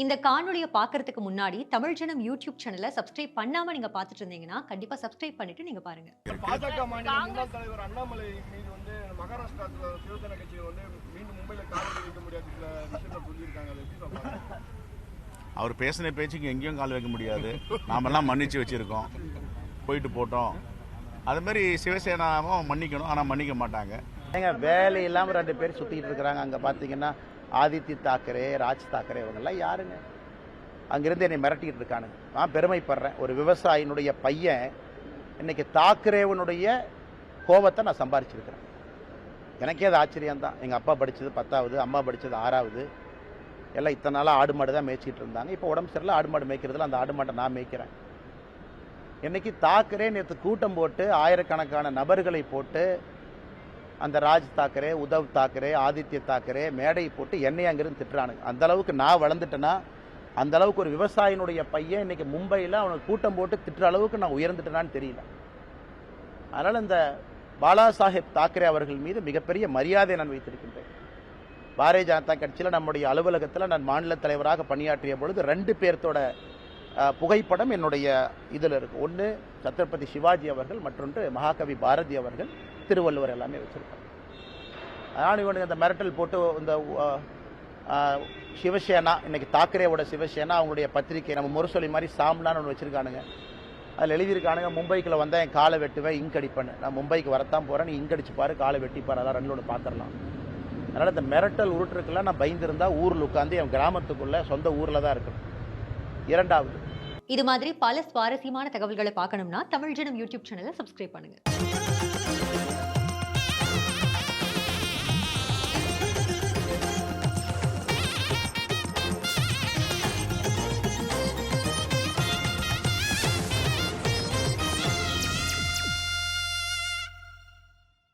இந்த காணொளிய பார்க்கறதுக்கு முன்னாடி தமிழ் ஜனம் யூடியூப் சேனலை சப்ஸ்கிரைப் பண்ணாம நீங்க பார்த்துட்டு இருந்தீங்கன்னா கண்டிப்பா சப்ஸ்கிரைப் பண்ணிட்டு நீங்க பாருங்க. பாஜக மாநில முன்னாள் தலைவர் அண்ணாமலை மீது வந்து மகாராஷ்டிரா சிவசேனா கட்சியை வந்து மீண்டும் மும்பையில் கால் வைக்க முடியாது விஷயத்தை சொல்லியிருக்காங்க. அதை எப்படி சொல்றாங்க? அவர் பேசின பேச்சுக்கு எங்கேயும் கால் வைக்க முடியாது. நாமெல்லாம் மன்னிச்சு வச்சிருக்கோம், போயிட்டு போட்டோம். அது மாதிரி சிவசேனாவும் மன்னிக்கணும், ஆனால் மன்னிக்க மாட்டாங்க. வேலை இல்லாமல் 2 பேர் சுற்றிக்கிட்டு இருக்கிறாங்க. அங்கே பார்த்தீங்கன்னா ஆதித்ய தாக்கரே, ராஜ் தாக்கரே, இவங்கெல்லாம் யாருங்க? அங்கிருந்து என்னை மிரட்டிக்கிட்டு இருக்கானுங்க. நான் பெருமைப்படுறேன், ஒரு விவசாயினுடைய பையன் இன்னைக்கு தாக்கரேவனுடைய கோபத்தை நான் சம்பாரிச்சிருக்கிறேன். எனக்கே அது ஆச்சரியம்தான். எங்கள் அப்பா படித்தது 10வது, அம்மா படித்தது 6வது. எல்லாம் இத்தனை நாளாக ஆடு மாடு தான் மேய்ச்சிட்டு இருந்தாங்க. இப்போ உடம்பு சரியில்லை, ஆடு மாடு மேய்க்கிறதுல அந்த ஆடு மாட்டை நான் மேய்க்கிறேன். இன்னைக்கு தாக்கரே நேற்று கூட்டம் போட்டு ஆயிரக்கணக்கான நபர்களை போட்டு அந்த ராஜ் தாக்கரே, உத்தவ் தாக்கரே, ஆதித்ய தாக்கரே மேடை போட்டு என்னை அங்கிருந்து திட்டுறானுங்க. அந்த அளவுக்கு நான் வளர்ந்துட்டேன்னா, அந்த அளவுக்கு ஒரு விவசாயினுடைய பையன் இன்னைக்கு மும்பையில் அவனுக்கு கூட்டம் போட்டு திட்டுற அளவுக்கு நான் உயர்ந்துட்டேனான்னு தெரியல. அதனால் இந்த பாலா சாஹேப் தாக்கரே அவர்கள் மீது மிகப்பெரிய மரியாதை நான் வைத்திருக்கின்றேன். பாரதிய ஜனதா கட்சியில் நம்முடைய அலுவலகத்தில் நான் மாநில தலைவராக பணியாற்றிய பொழுது 2 பேர்த்தோட புகைப்படம் என்னுடைய இதில் இருக்குது. ஒன்று சத்ரபதி சிவாஜி அவர்கள், மற்றொன்று மகாகவி பாரதி அவர்கள், திருவள்ளுவர் எல்லாமே வச்சுருக்காங்க. அதனால் இவனுக்கு அந்த மிரட்டல் போட்டு இந்த சிவசேனா, இன்னைக்கு தாக்கரேவோட சிவசேனா அவங்களுடைய பத்திரிகை நம்ம முரசொலி மாதிரி சாம்லான்னு ஒன்று வச்சுருக்கானுங்க. அதில் எழுதியிருக்கானுங்க, மும்பைக்குள்ளே வந்தால் என் காலை வெட்டுவேன், இங்க் அடிப்பேன்னு. நான் மும்பைக்கு வரத்தான் போகிறேன், நீ இங்க் அடிச்சுப்பாரு, காலை வெட்டிப்பார், அதெல்லாம் 2 ஒன்று பார்த்துடலாம். அதனால் இந்த மிரட்டல் உருட்டுருக்கெல்லாம் நான் பயந்துருந்தா ஊரில் உட்காந்து என் கிராமத்துக்குள்ளே சொந்த ஊரில் தான் இருக்கணும். 2வது, இது மாதிரி பல சுவாரஸ்யமான தகவல்களை பார்க்கணும்னா தமிழ் ஜனம் யூடியூப் சேனலை சப்ஸ்கிரைப் பண்ணுங்க.